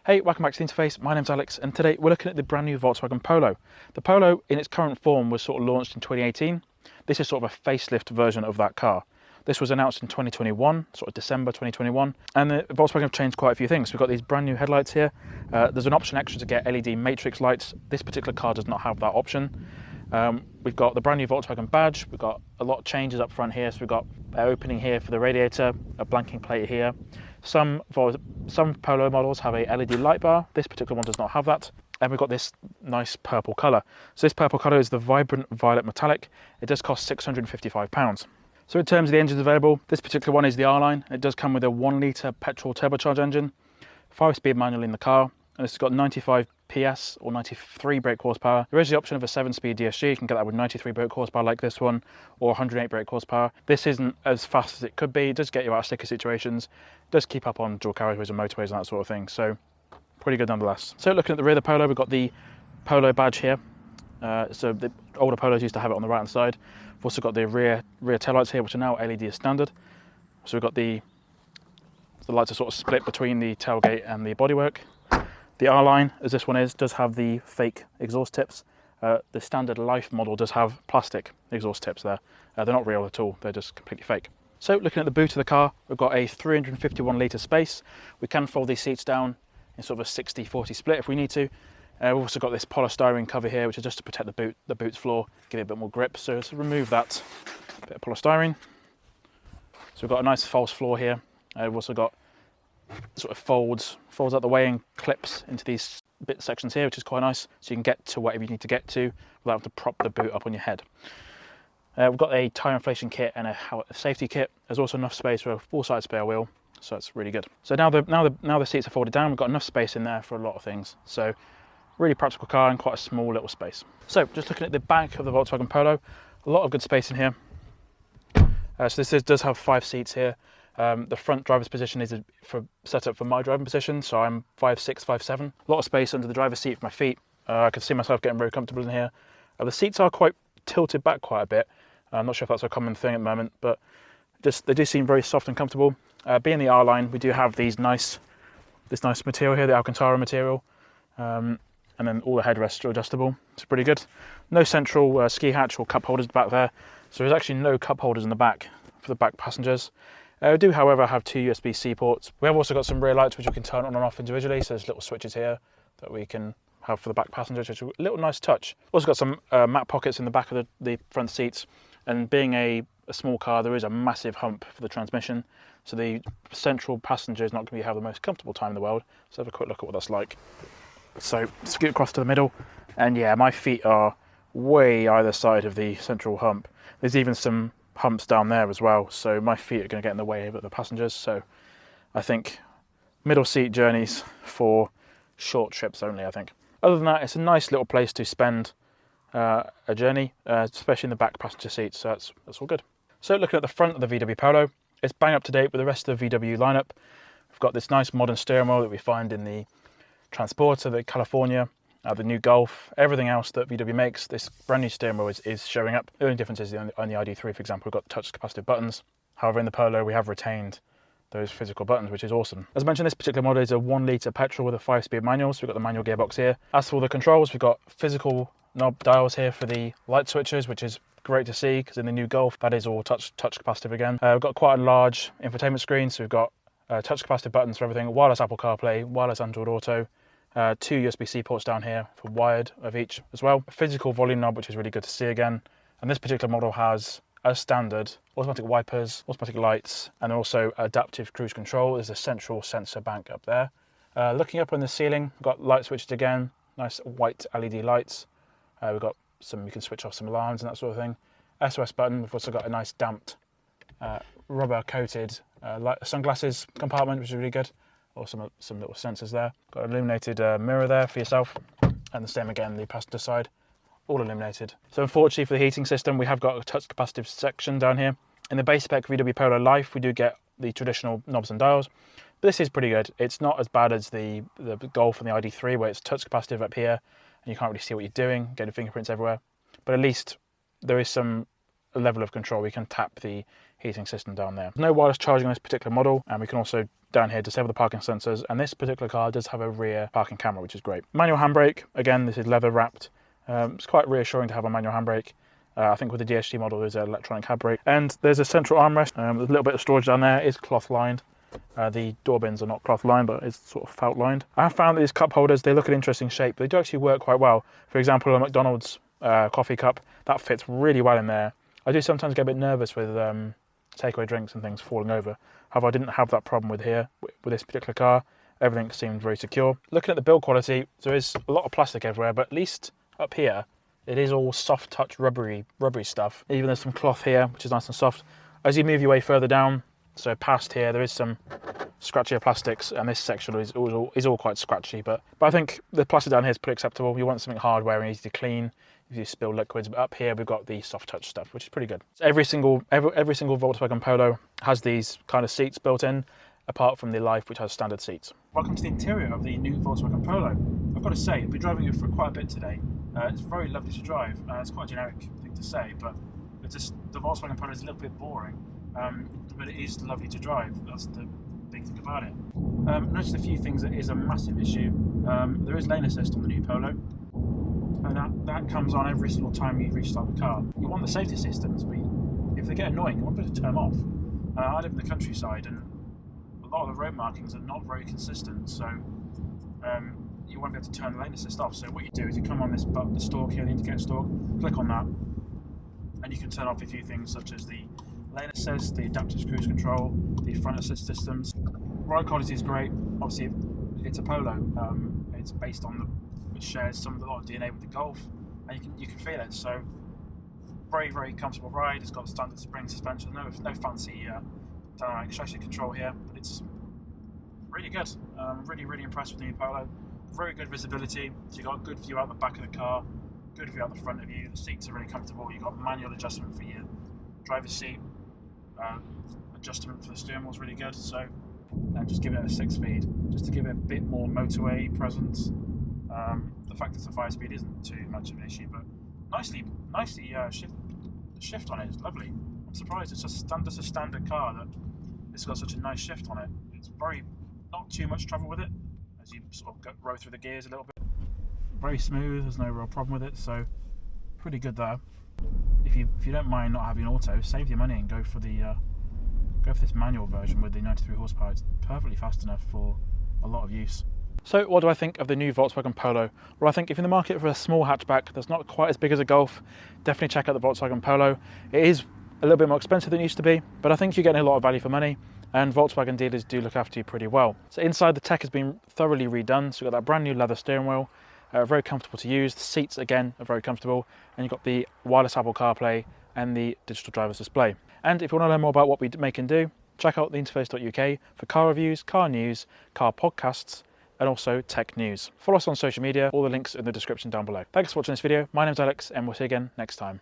Hey, welcome back to the interface. My name's Alex, and today we're looking at the brand new Volkswagen Polo. The Polo, in its current form, was sort of launched in 2018. This is sort of a facelift version of that car. This was announced in 2021, sort of December 2021, and the Volkswagen have changed quite a few things. We've got these brand new headlights here. There's an option extra to get LED matrix lights. This particular car does not have that option. We've got the brand new Volkswagen badge. We've got a lot of changes up front here. So we've got an opening here for the radiator, a blanking plate here. Some Polo models have a LED light bar. This particular one does not have that. And we've got this nice purple colour. So this purple colour is the vibrant violet metallic. It does cost £655. So in terms of the engines available, this particular one is the R-Line. It does come with a 1 litre petrol turbocharged engine, 5-speed manual in the car, and it's got 95 PS or 93 brake horsepower. There is the option of a 7-speed DSG. You can get that with 93 brake horsepower like this one, or 108 brake horsepower. This isn't as fast as it could be. It does get you out of sticky situations. It does keep up on dual carriageways and motorways and that sort of thing. So pretty good nonetheless. So looking at the rear of the Polo, we've got the Polo badge here. So the older Polos used to have it on the right hand side. We've also got the rear taillights here, which are now LED as standard. So we've got the lights are sort of split between the tailgate and the bodywork. The R-Line, as this one is, does have the fake exhaust tips. The standard Life model does have plastic exhaust tips there. They're not real at all, they're just completely fake. So looking at the boot of the car, we've got a 351 litre space. We can fold these seats down in sort of a 60-40 split if we need to. We've also got this polystyrene cover here, which is just to protect the boot's floor, give it a bit more grip. So let's remove that bit of polystyrene. So we've got a nice false floor here. We've also got sort of folds out the way and clips into these bit sections here, which is quite nice. So you can get to whatever you need to get to without having to prop the boot up on your head. We've got a tyre inflation kit and a safety kit. There's also enough space for a full-size spare wheel, so that's really good. So now the seats are folded down. We've got enough space in there for a lot of things. So really practical car and quite a small little space. So just looking at the back of the Volkswagen Polo, a lot of good space in here. So this does have 5 seats here. The front driver's position is set up for my driving position, so I'm 5'6", 5'7". A lot of space under the driver's seat for my feet. I can see myself getting very comfortable in here. The seats are quite tilted back quite a bit. I'm not sure if that's a common thing at the moment, but they do seem very soft and comfortable. Being the R-Line, we do have this nice material here, the Alcantara material. And then all the headrests are adjustable. It's pretty good. No central ski hatch or cup holders back there. So there's actually no cup holders in the back for the back passengers. We do, however, have 2 USB-C ports. We have also got some rear lights which we can turn on and off individually. So there's little switches here that we can have for the back passengers, which is a little nice touch. Also got some mat pockets in the back of the front seats. And being a small car, there is a massive hump for the transmission. So the central passenger is not going to have the most comfortable time in the world. So have a quick look at what that's like. So scoot across to the middle, and yeah, my feet are way either side of the central hump. There's even some humps down there as well, so my feet are going to get in the way of the passengers. So I think middle seat journeys for short trips only, I think. Other than that, it's a nice little place to spend a journey, especially in the back passenger seats, so that's all good. So looking at the front of the VW Polo, it's bang up to date with the rest of the VW lineup. We've got this nice modern steering wheel that we find in the Transporter, the California, the new Golf, everything else that VW makes. This brand new steering wheel is showing up. The only difference is on the ID3, for example, we've got touch capacitive buttons. However, in the Polo, we have retained those physical buttons, which is awesome. As I mentioned, this particular model is a 1 litre petrol with a 5-speed manual, so we've got the manual gearbox here. As for the controls, we've got physical knob dials here for the light switches, which is great to see, because in the new Golf, that is all touch capacitive again. We've got quite a large infotainment screen, so we've got touch capacitive buttons for everything, wireless Apple CarPlay, wireless Android Auto, 2 USB-C ports down here for wired of each as well. A physical volume knob, which is really good to see again. And this particular model has, as standard, automatic wipers, automatic lights, and also adaptive cruise control. There's a central sensor bank up there. Looking up on the ceiling, we've got light switches again, nice white LED lights. We've got you can switch off some alarms and that sort of thing. SOS button. We've also got a nice damped, rubber coated sunglasses compartment, which is really good. Or some little sensors there. Got an illuminated mirror there for yourself, and the same again the passenger side, all illuminated. So unfortunately for the heating system, we have got a touch capacitive section down here. In the base spec VW Polo Life, we do get the traditional knobs and dials, but this is pretty good. It's not as bad as the Golf and the ID3, where it's touch capacitive up here and you can't really see what you're doing, getting fingerprints everywhere. But at least there is some level of control. We can tap the heating system down there. There's no wireless charging on this particular model, and we can also down here disable the parking sensors, and this particular car does have a rear parking camera, which is great. Manual handbrake, again, this is leather wrapped. It's quite reassuring to have a manual handbrake. I think with the DHT model there's an electronic handbrake, and there's a central armrest. There's a little bit of storage down there. It's cloth lined. The door bins are not cloth lined, but it's sort of felt lined. I have found that these cup holders, they look an interesting shape. They do actually work quite well. For example, a McDonald's coffee cup, that fits really well in there. I do sometimes get a bit nervous with takeaway drinks and things falling over. However, I didn't have that problem with this particular car. Everything seemed very secure. Looking at the build quality, there is a lot of plastic everywhere, but at least up here, it is all soft touch rubbery stuff. Even there's some cloth here, which is nice and soft. As you move your way further down, so past here, there is some scratchier plastics, and this section is all quite scratchy, but I think the plastic down here is pretty acceptable. You want something hardware and easy to clean if you spill liquids, but up here we've got the soft touch stuff, which is pretty good. So every single Volkswagen Polo has these kind of seats built in, apart from the Life, which has standard seats. Welcome to the interior of the new Volkswagen Polo. I've got to say, I've been driving it for quite a bit today. It's very lovely to drive. It's quite a generic thing to say, but it's just, the Volkswagen Polo is a little bit boring, but it is lovely to drive. That's the big thing about it. Notice a few things that is a massive issue. There is lane assist on the new Polo, and that comes on every single time you restart the car. You want the safety systems, but if they get annoying, you want them to turn them off. I live in the countryside, and a lot of the road markings are not very consistent, so you won't be able to turn the lane assist off. So what you do is you come on this button, the stalk here, the indicator stalk, click on that, and you can turn off a few things such as the lane assist, the adaptive cruise control, the front assist systems. Ride quality is great. Obviously, it's a Polo. It's based on it shares a lot of DNA with the Golf, and you can feel it. So very, very comfortable ride. It's got a standard spring suspension. No fancy dynamic traction control here, but it's really good. Really, really impressed with the new Polo. Very good visibility. So you've got a good view out the back of the car, good view out the front of you. The seats are really comfortable. You've got manual adjustment for your driver's seat. Adjustment for the steering wheel is really good. So just give it a 6-speed, just to give it a bit more motorway presence. The fact it's a 5-speed isn't too much of an issue, but nicely shift on it is lovely. I'm surprised it's just a standard car that it's got such a nice shift on it. It's not too much trouble with it as you sort of row through the gears a little bit. Very smooth. There's no real problem with it, so pretty good there. If you don't mind not having auto, save your money and go for this manual version with the 93 horsepower. It's perfectly fast enough for a lot of use. So what do I think of the new Volkswagen Polo? Well, I think if you're in the market for a small hatchback that's not quite as big as a Golf, definitely check out the Volkswagen Polo. It is a little bit more expensive than it used to be, but I think you're getting a lot of value for money, and Volkswagen dealers do look after you pretty well. So inside, the tech has been thoroughly redone. So you've got that brand new leather steering wheel, very comfortable to use. The seats, again, are very comfortable, and you've got the wireless Apple CarPlay and the digital driver's display. And if you want to learn more about what we make and do, check out theinterface.uk for car reviews, car news, car podcasts, and also tech news. Follow us on social media, all the links in the description down below. Thanks for watching this video. My name's Alex, and we'll see you again next time.